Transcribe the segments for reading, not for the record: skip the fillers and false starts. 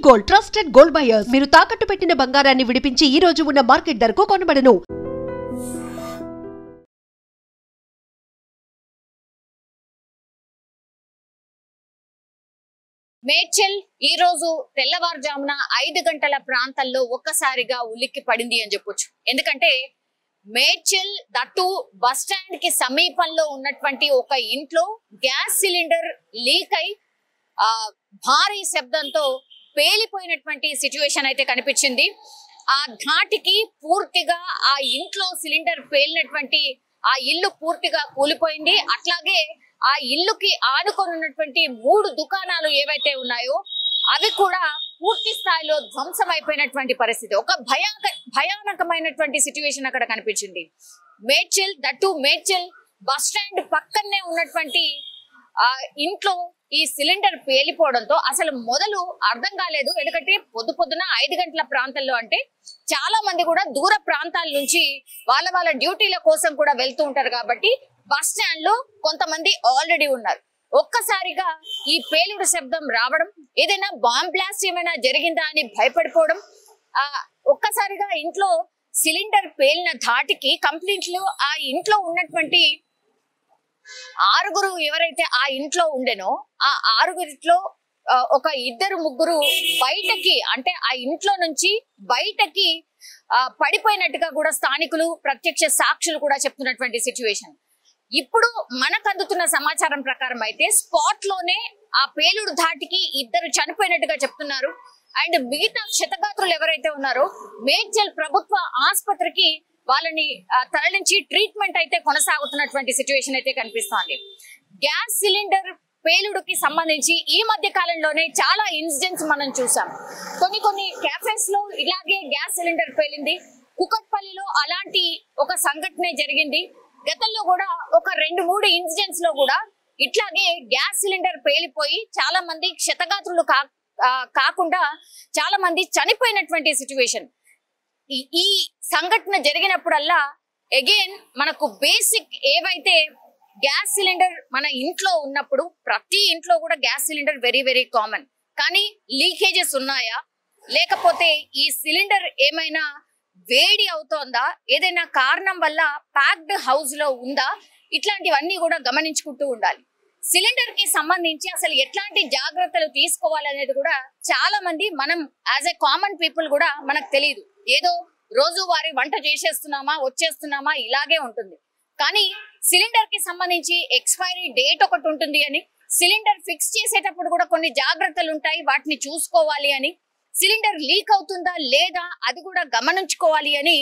Gold trusted gold buyers మీరు తాకట్టు పెట్టిన బంగారాన్ని విడిపించి ఈ రోజు ఉన్న మార్కెట్ ధరకు కొనబడను. మేడ్చల్ ఈ రోజు తెల్లవారుజామున 5 గంటల ప్రాంతాల్లో ఒక్కసారిగా ఉలిక్కి పడింది అని చెప్పొచ్చు. ఎందుకంటే మేడ్చల్ దట్టు బస్ స్టాండ్ కి సమీపంలో ఉన్నటువంటి ఒక ఇంట్లో గ్యాస్ సిలిండర్ లీక్ అయి భారీ శబ్దంతో పేలిపోయినటువంటి సిచ్యువేషన్ అయితే కనిపించింది. ఆ ధాటికి పూర్తిగా ఆ ఇంట్లో సిలిండర్ పేలినటువంటి ఆ ఇల్లు పూర్తిగా కూలిపోయింది. అట్లాగే ఆ ఇల్లుకి ఆనుకొని ఉన్నటువంటి 3 దుకాణాలు ఏవైతే ఉన్నాయో అవి కూడా పూర్తి స్థాయిలో ధ్వంసం అయిపోయినటువంటి పరిస్థితి. ఒక భయానకమైనటువంటి సిచ్యువేషన్ అక్కడ కనిపించింది. Medchal that Medchal bus stand పక్కనే ఉన్నటువంటి ఇంట్లో ఈ సిలిండర్ పేలిపోవడంతో అసలు మొదలు అర్థం కాలేదు. ఎందుకంటే పొద్దున 5 గంటల ప్రాంతంలో అంటే చాలా మంది కూడా దూర ప్రాంతాల నుంచి వాళ్ళ డ్యూటీల కోసం కూడా వెళ్తూ ఉంటారు కాబట్టి బస్ స్టాండ్ లో కొంతమంది ఆల్రెడీ ఉన్నారు. ఒక్కసారిగా ఈ పేలుడు శబ్దం రావడం, ఏదైనా బాంబ్ బ్లాస్ట్ ఏమైనా జరిగిందా అని భయపడిపోవడం, ఒక్కసారిగా ఇంట్లో సిలిండర్ పేలిన ధాటికి కంప్లీట్లు ఆ ఇంట్లో ఉన్నటువంటి 6 ఎవరైతే ఆ ఇంట్లో ఉండేనో ఆ 6 ఒక 2-3 బయటకి అంటే ఆ ఇంట్లో నుంచి బయటకి పడిపోయినట్టుగా కూడా స్థానికులు ప్రత్యక్ష సాక్షులు కూడా చెప్తున్నటువంటి సిచ్యువేషన్. ఇప్పుడు మనకు అందుతున్న సమాచారం ప్రకారం అయితే స్పాట్ లోనే ఆ పేలుడు ధాటికి 2 చనిపోయినట్టుగా చెప్తున్నారు. అండ్ మిగతా క్షతగాత్రులు ఎవరైతే ఉన్నారో మేడ్చల్ ప్రభుత్వ ఆసుపత్రికి వాళ్ళని తరలించి ట్రీట్మెంట్ అయితే కొనసాగుతున్నటువంటి సిచ్యువేషన్ అయితే కనిపిస్తోంది. గ్యాస్ సిలిండర్ పేలుడుకి సంబంధించి ఈ మధ్య కాలంలోనే చాలా ఇన్సిడెంట్స్ మనం చూసాం. కొన్ని క్యాఫేస్ లో ఇలాగే గ్యాస్ సిలిండర్ పేలింది. కుకట్పల్లిలో అలాంటి ఒక సంఘటన జరిగింది. గతంలో కూడా ఒక 2-3 ఇన్సిడెంట్స్ లో కూడా ఇట్లాగే గ్యాస్ సిలిండర్ పేలిపోయి చాలా మంది క్షతగాత్రులు కాకుండా చాలా మంది చనిపోయినటువంటి సిచ్యువేషన్. ఈ సంఘటన జరిగినప్పుడల్లా అగైన్ మనకు బేసిక్ ఏవైతే గ్యాస్ సిలిండర్ మన ఇంట్లో ఉన్నప్పుడు ప్రతి ఇంట్లో కూడా gas cylinder very very common. కానీ లీకేజెస్ ఉన్నాయా, లేకపోతే ఈ సిలిండర్ ఏమైనా వేడి అవుతోందా, ఏదైనా కారణం వల్ల ప్యాక్డ్ హౌస్ లో ఉందా, ఇట్లాంటివన్నీ కూడా గమనించుకుంటూ ఉండాలి. సిలిండర్ కి సంబంధించి అసలు ఎట్లాంటి జాగ్రత్తలు తీసుకోవాలనేది కూడా చాలా మంది మనం యాజ్ ఎ కామన్ పీపుల్ కూడా మనకు తెలియదు. ఏదో రోజువారీ వంట చేసేస్తున్నామా వచ్చేస్తున్నామా ఇలాగే ఉంటుంది. కానీ సిలిండర్ కి సంబంధించి ఎక్స్పైరీ డేట్ ఒకటి ఉంటుంది అని, సిలిండర్ ఫిక్స్ చేసేటప్పుడు కూడా కొన్ని జాగ్రత్తలు ఉంటాయి, వాటిని చూసుకోవాలి అని, సిలిండర్ లీక్ అవుతుందా లేదా అది కూడా గమనించుకోవాలి అని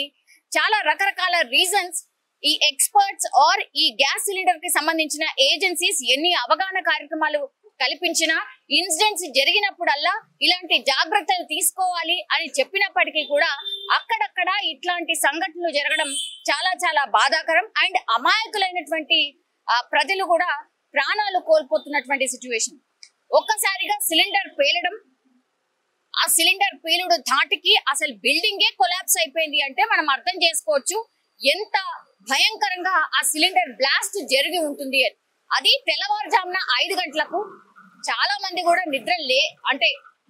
చాలా రకరకాల రీజన్స్ ఈ ఎక్స్పర్ట్స్ ఆర్ ఈ గ్యాస్ సిలిండర్ కి సంబంధించిన ఏజెన్సీస్ ఎన్ని అవగాహన కార్యక్రమాలు కల్పించినా ఇన్సిడెంట్స్ జరిగినప్పుడల్లా ఇలాంటి జాగ్రత్తలు తీసుకోవాలి అని చెప్పినప్పటికీ కూడా అక్కడక్కడ ఇట్లాంటి సంఘటనలు జరగడం చాలా చాలా బాధాకరం. అండ్ అమాయకులైనటువంటి ప్రజలు కూడా ప్రాణాలు కోల్పోతున్నటువంటి సిచ్యువేషన్. ఒక్కసారిగా సిలిండర్ పేలడం, ఆ సిలిండర్ పేలుడు ధాటికి అసలు బిల్డింగే కొలాప్స్ అయిపోయింది అంటే మనం అర్థం చేసుకోవచ్చు ఎంత భయంకరంగా ఆ సిలిండర్ బ్లాస్ట్ జరిగి ఉంటుంది అని. అది తెల్లవారుజామున 5 గంటలకు చాలా మంది కూడా నిద్ర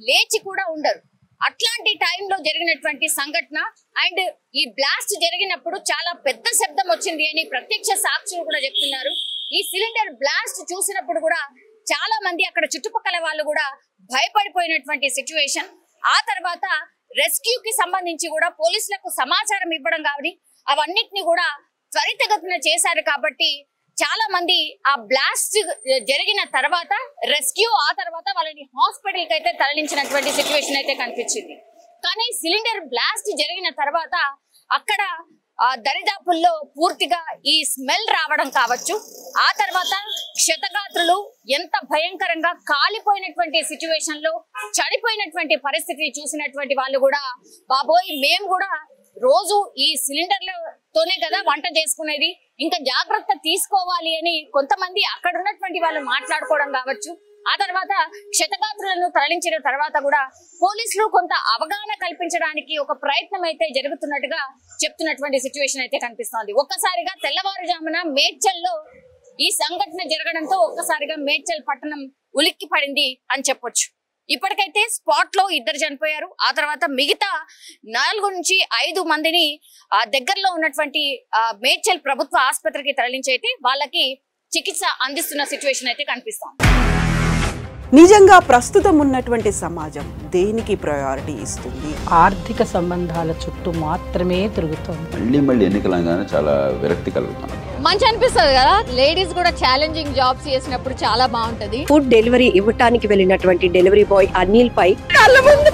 లేచి కూడా ఉండరు. అట్లాంటి టైంలో జరిగినటువంటి సంఘటన. అండ్ ఈ బ్లాస్ట్ జరిగినప్పుడు చాలా పెద్ద శబ్దం వచ్చింది అని ప్రత్యక్ష సాక్షులు కూడా చెప్తున్నారు. ఈ సిలిండర్ బ్లాస్ట్ చూసినప్పుడు కూడా చాలా మంది అక్కడ చుట్టుపక్కల వాళ్ళు కూడా భయపడిపోయినటువంటి సిచ్యువేషన్. ఆ తర్వాత రెస్క్యూకి సంబంధించి కూడా పోలీసులకు సమాచారం ఇవ్వడం కానీ అవన్నిటిని కూడా త్వరితగతిన చేశారు. కాబట్టి చాలా మంది ఆ బ్లాస్ట్ జరిగిన తర్వాత రెస్క్యూ, ఆ తర్వాత వాళ్ళని హాస్పిటల్ కి అయితే తరలించినటువంటి సిచ్యువేషన్ అయితే కనిపించింది. కానీ సిలిండర్ బ్లాస్ట్ జరిగిన తర్వాత అక్కడ దరిదాపుల్లో పూర్తిగా ఈ స్మెల్ రావడం కావచ్చు, ఆ తర్వాత క్షతగాత్రులు ఎంత భయంకరంగా కాలిపోయినటువంటి సిచ్యువేషన్ లో చనిపోయినటువంటి పరిస్థితిని చూసినటువంటి వాళ్ళు కూడా బాబోయ్ మేము కూడా రోజు ఈ సిలిండర్లతోనే కదా వంట చేసుకునేది, ఇంకా జాగ్రత్త తీసుకోవాలి అని కొంతమంది అక్కడ ఉన్నటువంటి వాళ్ళు మాట్లాడుకోవడం కావచ్చు. ఆ తర్వాత క్షతగాత్రులను తరలించిన తర్వాత కూడా పోలీసులు కొంత అవగాహన కల్పించడానికి ఒక ప్రయత్నం అయితే జరుగుతున్నట్టుగా చెప్తున్నటువంటి సిచ్యువేషన్ అయితే కనిపిస్తోంది. ఒక్కసారిగా తెల్లవారుజామున మేడ్చల్లో ఈ సంఘటన జరగడంతో ఒక్కసారిగా మేడ్చల్ పట్టణం ఉలిక్కి పడింది అని చెప్పొచ్చు. ఇప్పటికైతే స్పాట్ లో 2 చనిపోయారు. ఆ తర్వాత మిగతా 4 నుంచి 5 మందిని దగ్గరలో ఉన్నటువంటి మేడ్చల్ ప్రభుత్వ ఆసుపత్రికి తరలించి అయితే వాళ్ళకి చికిత్స అందిస్తున్న సిచ్యువేషన్ అయితే కనిపిస్తోంది. నిజంగా ప్రస్తుతం ఉన్నటువంటి సమాజం దేనికి ప్రయారిటీ ఇస్తుంది? ఆర్థిక సంబంధాల చుట్టూ మాత్రమే తిరుగుతోంది. మళ్ళీ ఎన్నికలంగానే చాలా విరక్తి కలుగుతున్నాం. మంచి అనిపిస్తుంది కదా, లేడీస్ కూడా ఛాలెంజింగ్ జాబ్స్ చేసినప్పుడు చాలా బాగుంటది. ఫుడ్ డెలివరీ ఇవ్వటానికి వెళ్ళినటువంటి డెలివరీ బాయ్ అనిల్ పై కళ్ళ ముందు